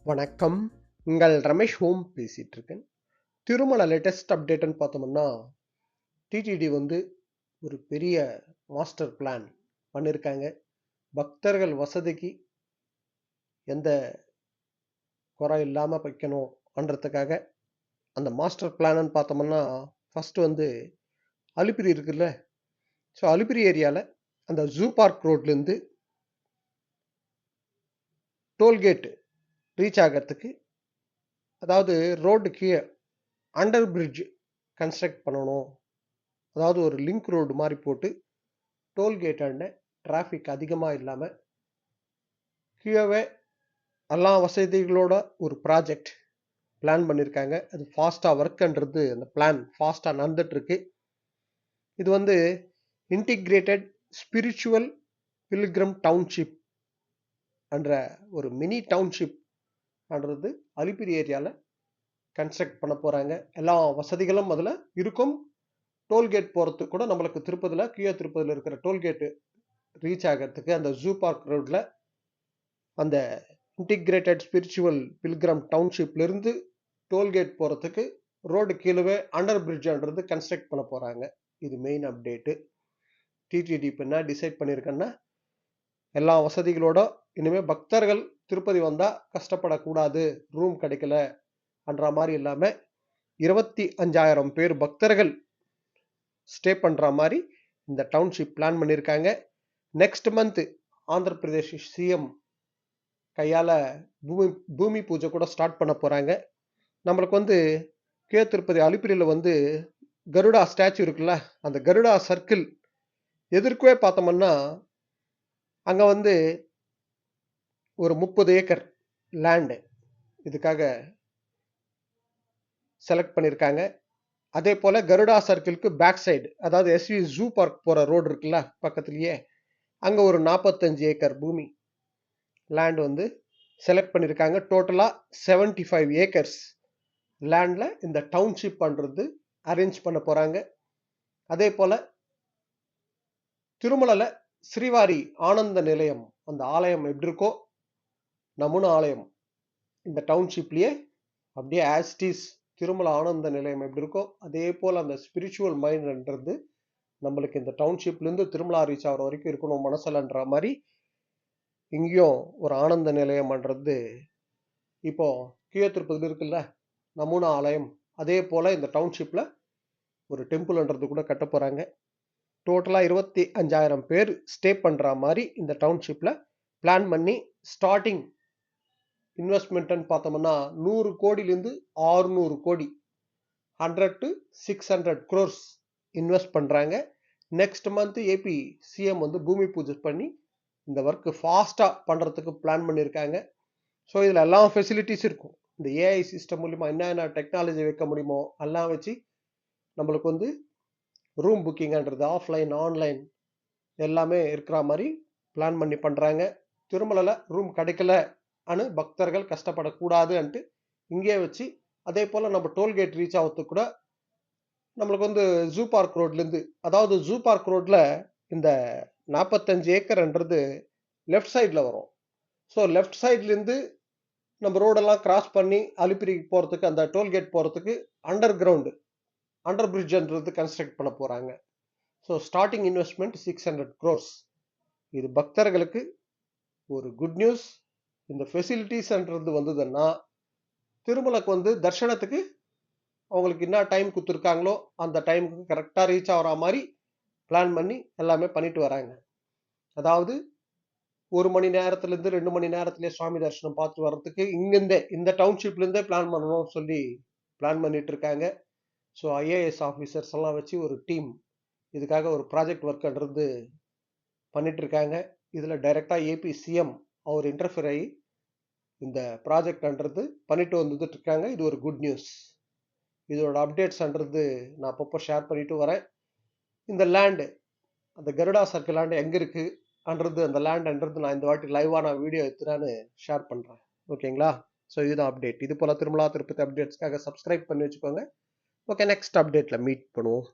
வணக்கம். உங்கள் ரமேஷ் ஹோம் பேசிட்டு இருக்கேன். திருமல லேட்டஸ்ட் அப்டேட்ன்னு பார்த்தோம்னா, டிடிடி வந்து ஒரு பெரிய மாஸ்டர் பிளான் பண்ணியிருக்காங்க. பக்தர்கள் வசதிக்கு எந்த குறை இல்லாம வைக்கணும்ன்றதுக்காக அந்த மாஸ்டர் பிளான்னு பார்த்தோம்னா, ஃபர்ஸ்ட் வந்து அலிப்பிரி இருக்குல்ல. ஸோ அலிப்பிரி ஏரியால அந்த ஜூ பார்க் ரோட்லேருந்து டோல்கேட் ரீச் ஆகிறதுக்கு, அதாவது ரோடு கீழே அண்டர் பிரிட்ஜ் கன்ஸ்ட்ரக்ட் பண்ணணும். அதாவது ஒரு லிங்க் ரோடு மாதிரி போட்டு டோல்கேட்டாண்ட டிராஃபிக் அதிகமாக இல்லாமல் கீழே எல்லா வசதிகளோட ஒரு ப்ராஜெக்ட் பிளான் பண்ணியிருக்காங்க. அது ஃபாஸ்ட்டாக ஒர்க்ன்றது அந்த பிளான் ஃபாஸ்ட்டாக நடந்துட்டு இருக்கு. இது வந்து இன்டிகிரேட்டட் ஸ்பிரிச்சுவல் பில்கிரம் டவுன்ஷிப் என்ற ஒரு மினி டவுன்ஷிப் என்றது அலிப்பிரி ஏரியாவில் கன்ஸ்ட்ரக்ட் பண்ண போகிறாங்க. எல்லா வசதிகளும் அதில் இருக்கும். டோல்கேட் போகிறதுக்கு கூட நம்மளுக்கு திருப்பதியில் கீழே திருப்பதியில் இருக்கிற டோல்கேட்டு ரீச் ஆகிறதுக்கு அந்த ஜூ பார்க் ரோட்டில் அந்த இன்டிகிரேட்டட் ஸ்பிரிச்சுவல் பில்கிரம் டவுன்ஷிப்லேருந்து டோல்கேட் போகிறதுக்கு ரோடு கீழே அண்டர் பிரிட்ஜ்ன்றது கன்ஸ்ட்ரக்ட் பண்ண போகிறாங்க. இது மெயின் அப்டேட்டு. டிடிடி இப்போ என்ன டிசைட் பண்ணியிருக்கேன்னா, எல்லா வசதிகளோட இனிமேல் பக்தர்கள் திருப்பதி வந்தால் கஷ்டப்படக்கூடாது, ரூம் கிடைக்கல என்ற மாதிரி இல்லாமல் 25,000 பேர் பக்தர்கள் ஸ்டே பண்ணுற மாதிரி இந்த டவுன்ஷிப் பிளான் பண்ணியிருக்காங்க. Next month Andhra Pradesh CM கையால் பூமி பூஜை கூட ஸ்டார்ட் பண்ண போகிறாங்க. நம்மளுக்கு வந்து திருப்பதி அலிப்பிரியில் வந்து கருடா ஸ்டாச்சு இருக்குல்ல, அந்த கருடா சர்க்கிள் எதிர்க்கவே பார்த்தோம்னா அங்கே வந்து ஒரு 30 ஏக்கர் லேண்டு இதுக்காக செலக்ட் பண்ணியிருக்காங்க. அதே போல் கருடா சர்க்கிளுக்கு பேக் சைடு, அதாவது எஸ்வி ஜூ பார்க் போகிற ரோடு இருக்குல்ல பக்கத்துலேயே, அங்கே ஒரு 45 ஏக்கர் பூமி லேண்ட் வந்து செலக்ட் பண்ணியிருக்காங்க. டோட்டலாக 75 ஏக்கர்ஸ் லேண்டில் இந்த டவுன்ஷிப் பண்ணுறது அரேஞ்ச் பண்ண போகிறாங்க. அதே போல் திருமலையில் ஸ்ரீவாரி ஆனந்த நிலையம் அந்த ஆலயம் எப்படி இருக்கோ, நமுன ஆலயம் இந்த டவுன்ஷிப்லேயே அப்படியே ஆஸ்டிஸ் திருமல ஆனந்த நிலையம் எப்படி இருக்கோ அதே போல் அந்த ஸ்பிரிச்சுவல் மைண்ட்ன்றது நம்மளுக்கு இந்த டவுன்ஷிப்லேருந்து திருமலா ரீச் ஆகிற வரைக்கும் இருக்கணும் மனசில்ன்ற மாதிரி இங்கேயும் ஒரு ஆனந்த நிலையம்ன்றது இப்போ கீழே திருப்பதியில் இருக்குல்ல நமுனா ஆலயம், அதே போல் இந்த டவுன்ஷிப்பில் ஒரு டெம்பிள்ன்றது கூட கட்ட போகிறாங்க. டோட்டலாக 25,000 பேர் ஸ்டே பண்ணுற மாதிரி இந்த டவுன்ஷிப்பில் பிளான் பண்ணி ஸ்டார்டிங் இன்வெஸ்ட்மெண்ட்னு பார்த்தோம்னா 100 கோடியிலேருந்து 600 கோடி 100 to 600 crores இன்வெஸ்ட் பண்ணுறாங்க. நெக்ஸ்ட் மந்த் ஏபி சிஎம் வந்து பூமி பூஜை பண்ணி இந்த ஒர்க்கு ஃபாஸ்ட்டாக பண்ணுறதுக்கு பிளான் பண்ணியிருக்காங்க. ஸோ இதில் எல்லா ஃபெசிலிட்டிஸ் இருக்கும். இந்த ஏஐ சிஸ்டம் மூலிமா என்னென்ன டெக்னாலஜி வைக்க முடியுமோ எல்லாம் வச்சு நம்மளுக்கு வந்து ரூம் புக்கிங்ன்றது ஆஃப்லைன் ஆன்லைன் எல்லாமே இருக்கிற மாதிரி பிளான் பண்ணி பண்ணுறாங்க. திருமலையில் ரூம் கிடைக்கல பக்தர்கள் கஷ்டப்படக்கூடாதுன்ட்டு இங்கே வச்சு, அதே போல் நம்ம டோல்கேட் ரீச் ஆகிறதுக்கு கூட நம்மளுக்கு வந்து ஜூ பார்க் ரோட்லேருந்து, அதாவது ஜூ பார்க் ரோட்டில் இந்த 45 ஏக்கர்ன்றது லெஃப்ட் சைடில் வரும். ஸோ லெஃப்ட் சைட்லேருந்து நம்ம ரோடெல்லாம் கிராஸ் பண்ணி அலிப்பிரிக்கு போகிறதுக்கு அந்த டோல்கேட் போகிறதுக்கு அண்டர் கிரவுண்டு அண்டர் பிரிட்ஜ்ன்றது கன்ஸ்ட்ரக்ட் பண்ண போகிறாங்க. So starting investment 600 crores. இது பக்தர்களுக்கு ஒரு குட் நியூஸ். இந்த ஃபெசிலிட்டிஸ்ன்றது வந்ததுன்னா திருமலைக்கு வந்து தர்ஷனத்துக்கு அவங்களுக்கு என்ன டைம் கொடுத்துருக்காங்களோ அந்த டைமுக்கு கரெக்டாக ரீச் ஆகிற மாதிரி பிளான் பண்ணி எல்லாமே பண்ணிட்டு வராங்க. அதாவது 1 மணி நேரத்துலேருந்து 2 மணி நேரத்திலே சுவாமி தரிசனம் பார்த்து வர்றதுக்கு இங்கேருந்தே இந்த டவுன்ஷிப்லேருந்தே பிளான் பண்ணணும்னு சொல்லி பிளான் பண்ணிட்டு இருக்காங்க. ஸோ ஐஏஎஸ் ஆஃபீஸர்ஸ் எல்லாம் வச்சு ஒரு டீம் இதுக்காக ஒரு ப்ராஜெக்ட் ஒர்க்ன்றது பண்ணிட்டு இருக்காங்க. இதில் டைரெக்டாக ஏபி சிஎம் அவர் இன்டர்ஃபியர் ஆகி இந்த ப்ராஜெக்ட்ன்றது பண்ணிட்டு வந்துட்டு இருக்காங்க. இது ஒரு குட் நியூஸ். இதோட அப்டேட்ஸ்ன்றது நான் அப்பப்போ ஷேர் பண்ணிட்டு வரேன். இந்த லேண்டு அந்த கருடா சர்க்கிள் லேண்டு எங்கே இருக்குன்றது அந்த லேண்டுன்றது நான் இந்த வாட்டி லைவாக நான் வீடியோ எடுத்துனான்னு ஷேர் பண்ணுறேன். ஓகேங்களா? ஸோ இதுதான் அப்டேட். இது போல் திருமலா திருப்பதி அப்டேட்ஸ்க்காக சப்ஸ்கிரைப் பண்ணி வச்சுக்கோங்க. ஓகே, நெக்ஸ்ட் அப்டேட்டில் மீட் பண்ணுவோம்.